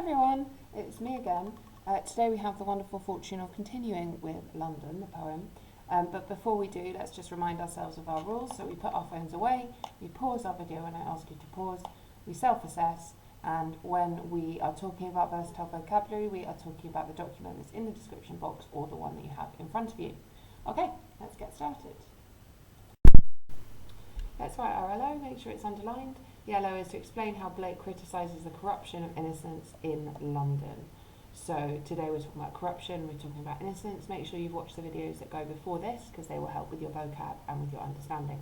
everyone, it's me again. Today we have the wonderful fortune of continuing with London, the poem. But before we do, let's just remind ourselves of our rules. So we put our phones away, we pause our video when I ask you to pause, we self-assess, and when we are talking about versatile vocabulary, we are talking about the document that's in the description box or the one that you have in front of you. Okay, let's get started. Let's write our LO, make sure it's underlined. The LO is to explain how Blake criticises the corruption of innocence in London. So today we're talking about corruption, we're talking about innocence. Make sure you've watched the videos that go before this because they will help with your vocab and with your understanding.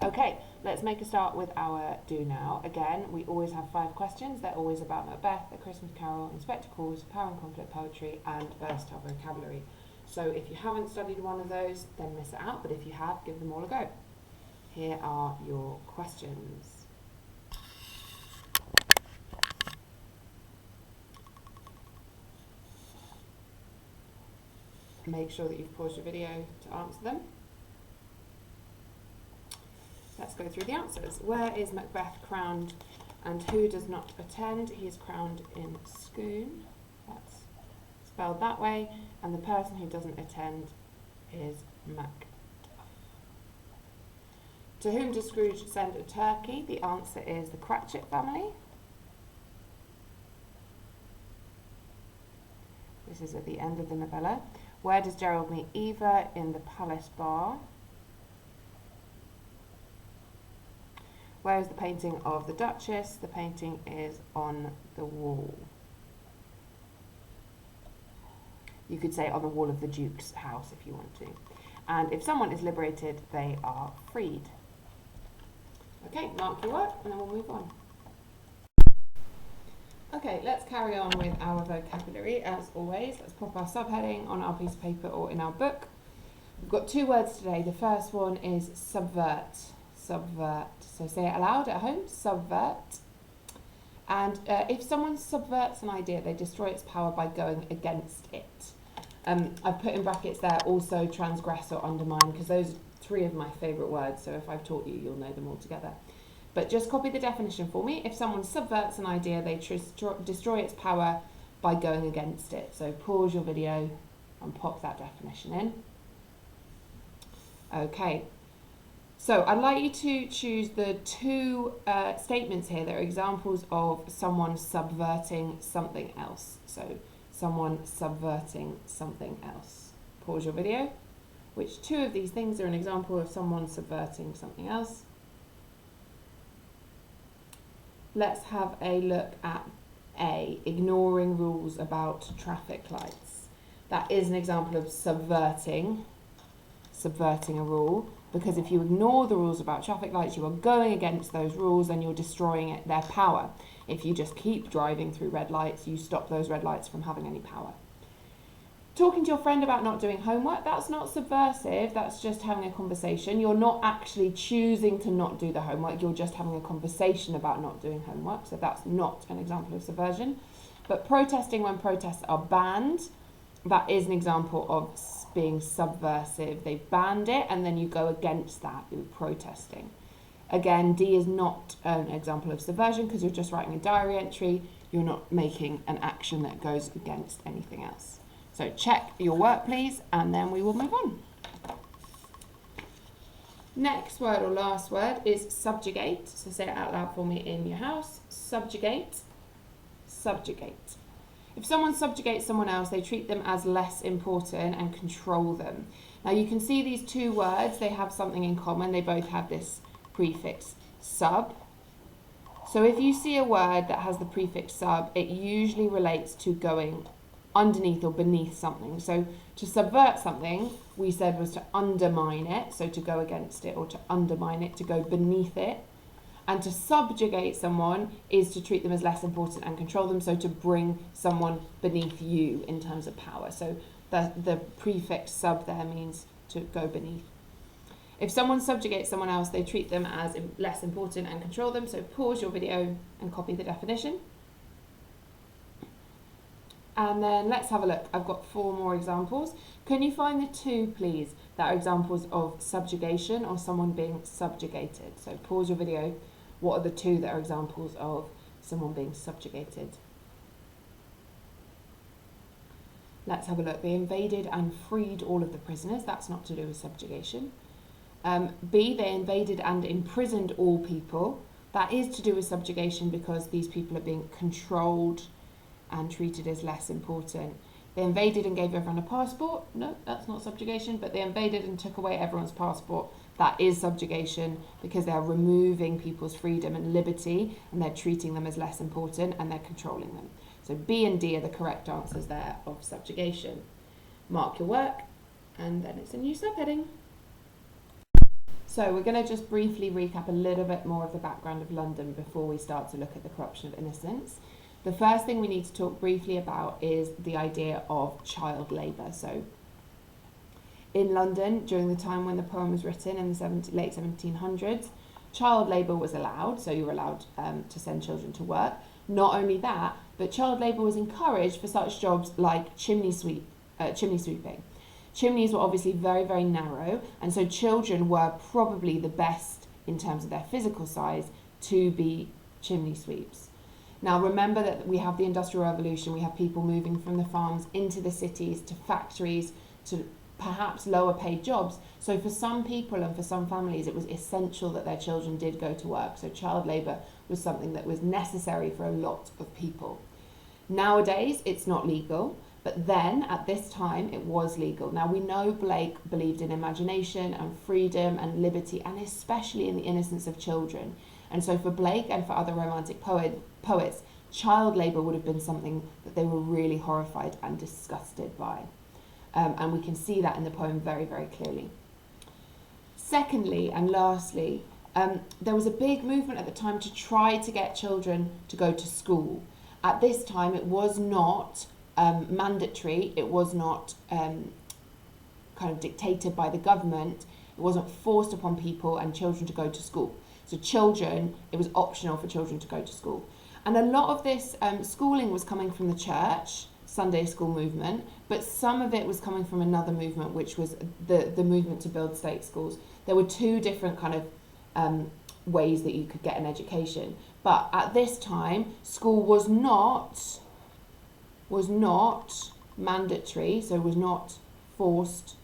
Okay, let's make a start with our do now. Again, we always have 5 questions. They're always about Macbeth, A Christmas Carol, Inspector Calls, Power and Conflict Poetry and versatile vocabulary. So if you haven't studied one of those, then miss it out, but if you have, give them all a go. Here are your questions. Make sure that you've paused your video to answer them. Let's go through the answers. Where is Macbeth crowned and who does not attend? He is crowned in Scone. That's spelled that way. And the person who doesn't attend is Macduff. To whom does Scrooge send a turkey? The answer is the Cratchit family. This is at the end of the novella. Where does Gerald meet Eva? In the Palace Bar. Where is the painting of the Duchess? The painting is on the wall. You could say on the wall of the Duke's house if you want to. And if someone is liberated, they are freed. Okay, mark your work and then we'll move on. Okay, let's carry on with our vocabulary as always. Let's pop our subheading on our piece of paper or in our book. We've got 2 words today. The first one is subvert. Subvert. So say it aloud at home. Subvert. And if someone subverts an idea, they destroy its power by going against it. I've put in brackets there also transgress or undermine because those are 3 of my favourite words. So if I've taught you, you'll know them all together. But just copy the definition for me. If someone subverts an idea, they destroy its power by going against it. So pause your video and pop that definition in. Okay. So I'd like you to choose the 2 statements here that are examples of someone subverting something else. So someone subverting something else. Pause your video. Which 2 of these things are an example of someone subverting something else? Let's have a look at A, ignoring rules about traffic lights. That is an example of subverting a rule, because if you ignore the rules about traffic lights, you are going against those rules and you're destroying their power. If you just keep driving through red lights, you stop those red lights from having any power. Talking to your friend about not doing homework, that's not subversive, that's just having a conversation. You're not actually choosing to not do the homework, you're just having a conversation about not doing homework, so that's not an example of subversion. But protesting when protests are banned, that is an example of being subversive. They banned it and then you go against that, you're protesting. Again, D is not an example of subversion because you're just writing a diary entry, you're not making an action that goes against anything else. So check your work, please, and then we will move on. Next word or last word is subjugate. So say it out loud for me in your house. Subjugate. Subjugate. If someone subjugates someone else, they treat them as less important and control them. Now you can see these 2 words, they have something in common. They both have this prefix sub. So if you see a word that has the prefix sub, it usually relates to going underneath or beneath something. So to subvert something, we said was to undermine it, so to go against it or to undermine it, to go beneath it. And to subjugate someone is to treat them as less important and control them, so to bring someone beneath you in terms of power. So the prefix sub there means to go beneath. If someone subjugates someone else, they treat them as less important and control them, so pause your video and copy the definition. And then let's have a look. I've got 4 more examples. Can you find the 2, please, that are examples of subjugation or someone being subjugated? So pause your video. What are the 2 that are examples of someone being subjugated? Let's have a look. They invaded and freed all of the prisoners. That's not to do with subjugation. B, they invaded and imprisoned all people. That is to do with subjugation because these people are being controlled and treated as less important. They invaded and gave everyone a passport. No, that's not subjugation, but they invaded and took away everyone's passport. That is subjugation because they are removing people's freedom and liberty and they're treating them as less important and they're controlling them. So B and D are the correct answers there of subjugation. Mark your work and then it's a new subheading. So we're going to just briefly recap a little bit more of the background of London before we start to look at the corruption of innocence. The first thing we need to talk briefly about is the idea of child labour. So in London, during the time when the poem was written in the late 1700s, child labour was allowed, so you were allowed to send children to work. Not only that, but child labour was encouraged for such jobs like chimney sweeping. Chimneys were obviously very, very narrow, and so children were probably the best in terms of their physical size to be chimney sweeps. Now remember that we have the Industrial Revolution, we have people moving from the farms into the cities, to factories, to perhaps lower paid jobs. So for some people and for some families, it was essential that their children did go to work. So child labour was something that was necessary for a lot of people. Nowadays, it's not legal, but then at this time, it was legal. Now we know Blake believed in imagination and freedom and liberty, and especially in the innocence of children. And so for Blake and for other romantic poets, child labour would have been something that they were really horrified and disgusted by. And we can see that in the poem very, very clearly. Secondly, and lastly, there was a big movement at the time to try to get children to go to school. At this time, it was not mandatory, it was not kind of dictated by the government, it wasn't forced upon people and children to go to school. So children, it was optional for children to go to school. And a lot of this schooling was coming from the church, Sunday school movement, but some of it was coming from another movement, which was the movement to build state schools. There were two different kind of ways that you could get an education. But at this time, school was not mandatory, so was not forced,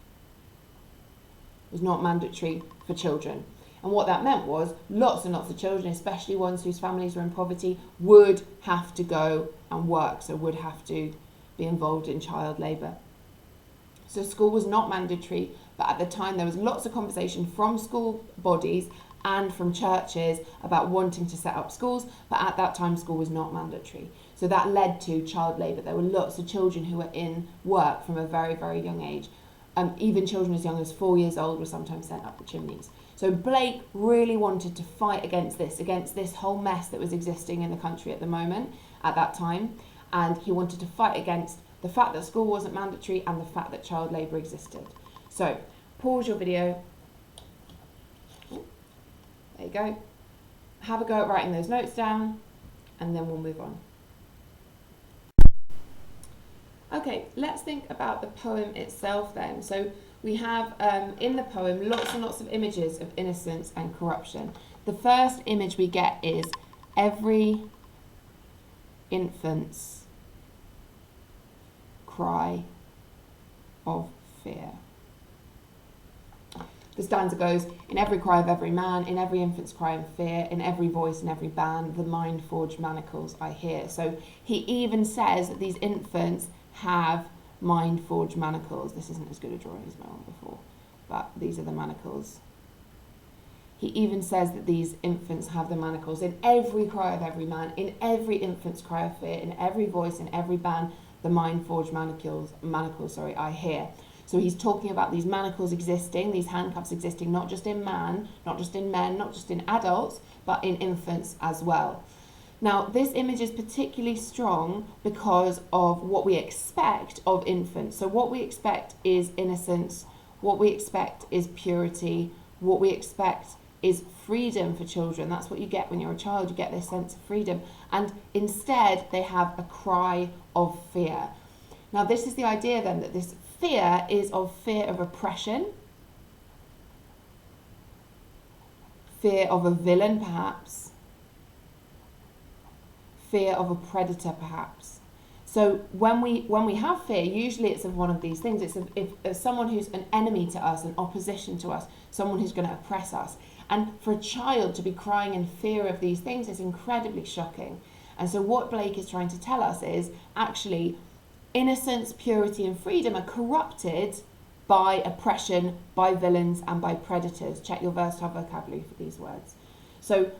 was not mandatory for children. And what that meant was lots and lots of children, especially ones whose families were in poverty, would have to go and work, so would have to be involved in child labour. So school was not mandatory, but at the time there was lots of conversation from school bodies and from churches about wanting to set up schools, but at that time school was not mandatory. So that led to child labour. There were lots of children who were in work from a very, very young age. Even children as young as 4 years old were sometimes sent up the chimneys. So Blake really wanted to fight against this whole mess that was existing in the country at the moment, at that time. And he wanted to fight against the fact that school wasn't mandatory and the fact that child labour existed. So pause your video. There you go. Have a go at writing those notes down and then we'll move on. Okay, let's think about the poem itself then. So we have in the poem lots and lots of images of innocence and corruption. The first image we get is every infant's cry of fear. The stanza goes, in every cry of every man, in every infant's cry of fear, in every voice, in every band, the mind-forged manacles I hear. So he even says that these infants have mind-forged manacles. This isn't as good a drawing as my one before, but these are the manacles. He even says that these infants have the manacles. In every cry of every man, in every infant's cry of fear, in every voice, in every band, the mind-forged manacles, I hear. So he's talking about these manacles existing, these handcuffs existing, not just in man, not just in men, not just in adults, but in infants as well. Now, this image is particularly strong because of what we expect of infants. So what we expect is innocence, what we expect is purity, what we expect is freedom for children. That's what you get when you're a child, you get this sense of freedom. And instead, they have a cry of fear. Now, this is the idea then that this fear is of fear of oppression, fear of a villain perhaps, fear of a predator perhaps. So when we have fear, usually it's of one of these things. It's of someone who's an enemy to us, an opposition to us, someone who's going to oppress us. And for a child to be crying in fear of these things is incredibly shocking. And so what Blake is trying to tell us is actually innocence, purity and freedom are corrupted by oppression, by villains and by predators. Check your versatile vocabulary for these words. So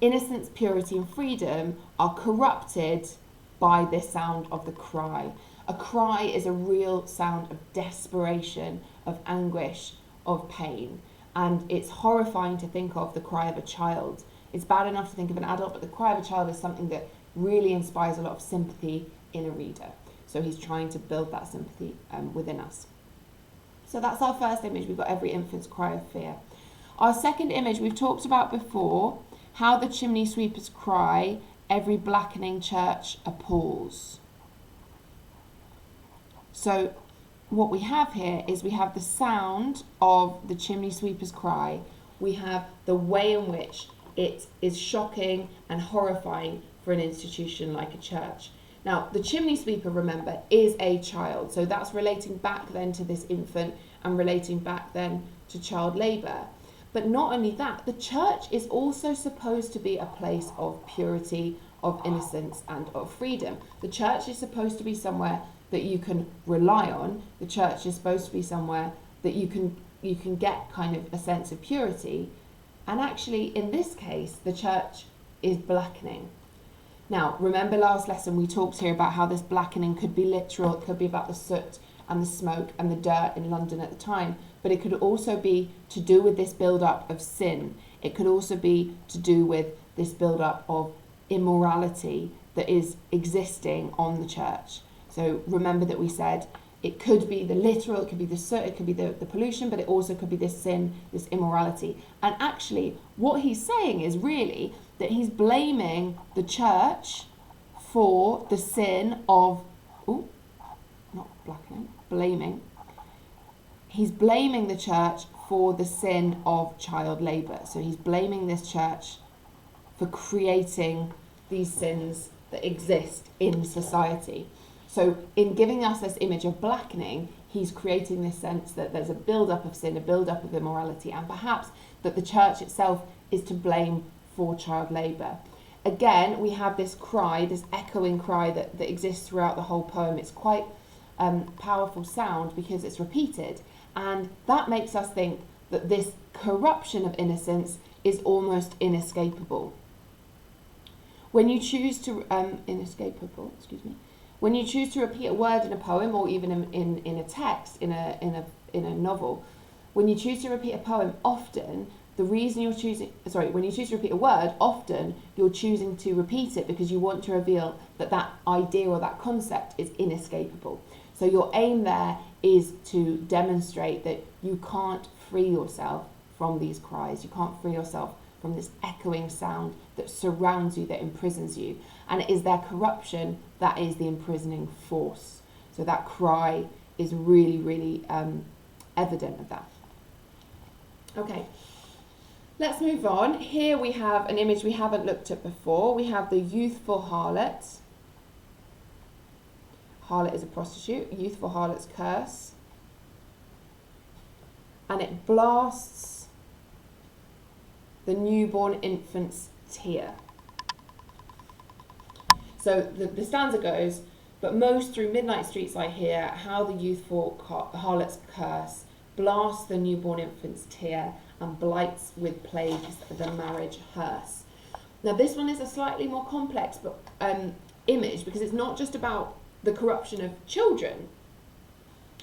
innocence, purity and freedom are corrupted by this sound of the cry. A cry is a real sound of desperation, of anguish, of pain. And it's horrifying to think of the cry of a child. It's bad enough to think of an adult, but the cry of a child is something that really inspires a lot of sympathy in a reader. So he's trying to build that sympathy within us. So that's our first image. We've got every infant's cry of fear. Our second image we've talked about before, how the chimney sweepers cry, every blackening church appalls. So what we have here is we have the sound of the chimney sweeper's cry. We have the way in which it is shocking and horrifying for an institution like a church. Now, the chimney sweeper, remember, is a child. So that's relating back then to this infant and relating back then to child labour. But not only that, the church is also supposed to be a place of purity, of innocence and of freedom. The church is supposed to be somewhere that you can rely on. The church is supposed to be somewhere that you can get kind of a sense of purity. And actually, in this case, the church is blackening. Now, remember last lesson we talked here about how this blackening could be literal. It could be about the soot and the smoke and the dirt in London at the time. But it could also be to do with this build-up of sin. It could also be to do with this build-up of immorality that is existing on the church. So remember that we said it could be the literal, it could be the soot, it could be the pollution, but it also could be this sin, this immorality. And actually, what he's saying is really that he's blaming the church for the sin of, he's blaming the church for the sin of child labour. So he's blaming this church for creating these sins that exist in society. So in giving us this image of blackening, he's creating this sense that there's a build-up of sin, a build-up of immorality, and perhaps that the church itself is to blame for child labour. Again, we have this cry, this echoing cry that exists throughout the whole poem. It's quite powerful sound because it's repeated, and that makes us think that this corruption of innocence is almost inescapable. When you choose to when you choose to repeat a word in a poem or even in a text, in a novel, when you choose to repeat a poem, often when you choose to repeat a word, often you're choosing to repeat it because you want to reveal that idea or that concept is inescapable. So your aim there is to demonstrate that you can't free yourself from these cries. You can't free yourself from this echoing sound that surrounds you, that imprisons you. And it is their corruption that is the imprisoning force. So that cry is really, really evident of that. Okay, let's move on. Here we have an image we haven't looked at before. We have the youthful harlot. Harlot is a prostitute. Youthful harlot's curse. And it blasts the newborn infant's tear. So the stanza goes, but most through midnight streets I hear how the youthful harlot's curse blasts the newborn infant's tear and blights with plagues the marriage hearse. Now this one is a slightly more complex image because it's not just about the corruption of children.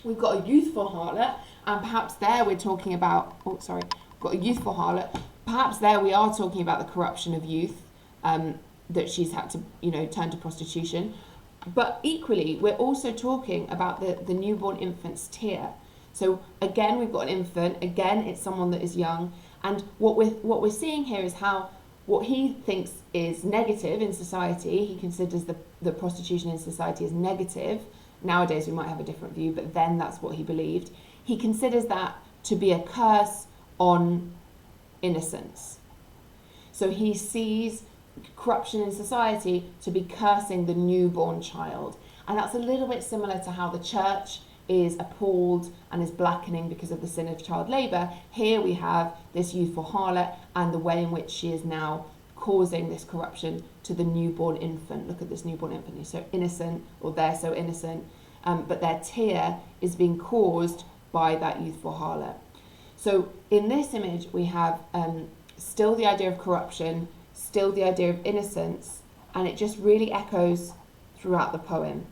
We've got a youthful harlot, and perhaps there we're talking about, got a youthful harlot. Perhaps there we are talking about the corruption of youth, that she's had to, turn to prostitution. But equally, we're also talking about the newborn infant's tear. So again, we've got an infant. Again, it's someone that is young. And what we're seeing here is how what he thinks is negative in society, he considers the prostitution in society as negative. Nowadays, we might have a different view, but then that's what he believed. He considers that to be a curse on innocence. So he sees corruption in society to be cursing the newborn child. And that's a little bit similar to how the church is appalled and is blackening because of the sin of child labour. Here we have this youthful harlot and the way in which she is now causing this corruption to the newborn infant. Look at this newborn infant, he's so innocent, or they're so innocent, but their tear is being caused by that youthful harlot. So in this image we have still the idea of corruption, still the idea of innocence, and it just really echoes throughout the poem.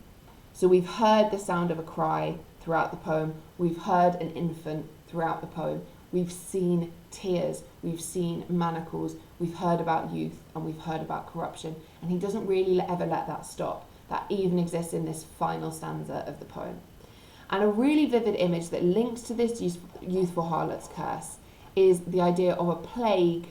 So we've heard the sound of a cry throughout the poem, we've heard an infant throughout the poem, we've seen tears, we've seen manacles, we've heard about youth, and we've heard about corruption. And he doesn't really ever let that stop. That even exists in this final stanza of the poem. And a really vivid image that links to this youthful harlot's curse is the idea of a plague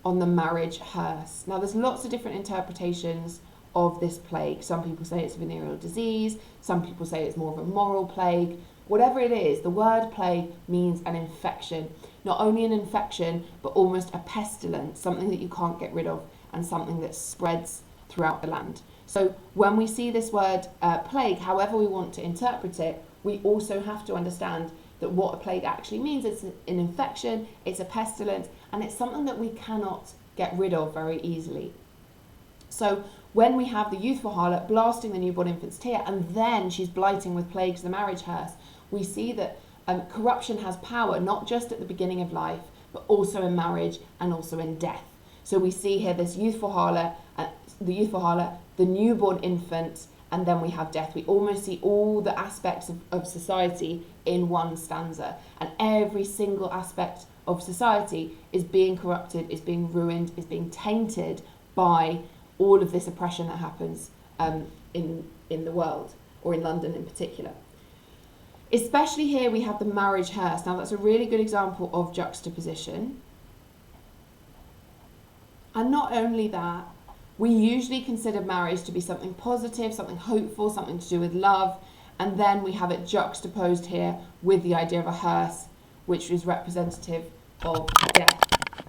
on the marriage hearse. Now there's lots of different interpretations of this plague. Some people say it's a venereal disease, some people say it's more of a moral plague. Whatever it is, the word plague means an infection. Not only an infection, but almost a pestilence, something that you can't get rid of and something that spreads throughout the land. So when we see this word plague, however we want to interpret it, we also have to understand that what a plague actually means. It's an infection, it's a pestilence, and it's something that we cannot get rid of very easily. So when we have the youthful harlot blasting the newborn infant's tear, and then she's blighting with plagues the marriage hearse, we see that corruption has power, not just at the beginning of life, but also in marriage and also in death. So we see here this youthful harlot, the newborn infant, and then we have death. We almost see all the aspects of society in one stanza, and every single aspect of society is being corrupted, is being ruined, is being tainted by all of this oppression that happens in the world, or in London in particular. Especially here we have the marriage hearse. Now that's a really good example of juxtaposition. And not only that, we usually consider marriage to be something positive, something hopeful, something to do with love, and then we have it juxtaposed here with the idea of a hearse, which is representative of death.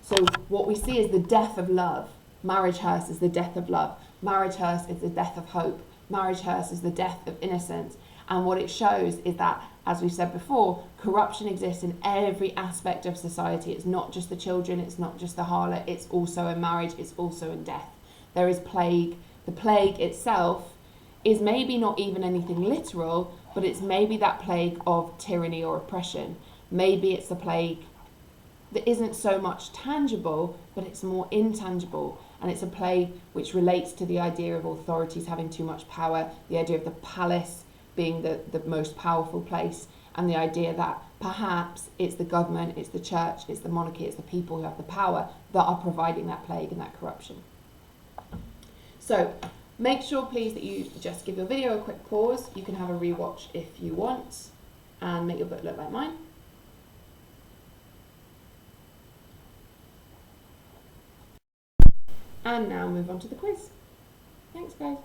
So what we see is the death of love. Marriage hearse is the death of love. Marriage hearse is the death of hope. Marriage hearse is the death of innocence. And what it shows is that, as we said before, corruption exists in every aspect of society. It's not just the children, it's not just the harlot, it's also in marriage, it's also in death. There is plague. The plague itself is maybe not even anything literal, but it's maybe that plague of tyranny or oppression. Maybe it's a plague that isn't so much tangible, but it's more intangible. And it's a plague which relates to the idea of authorities having too much power, the idea of the palace being the most powerful place, and the idea that perhaps it's the government, it's the church, it's the monarchy, it's the people who have the power that are providing that plague and that corruption. So make sure please that you just give your video a quick pause. You can have a rewatch if you want and make your book look like mine. And now move on to the quiz. Thanks guys.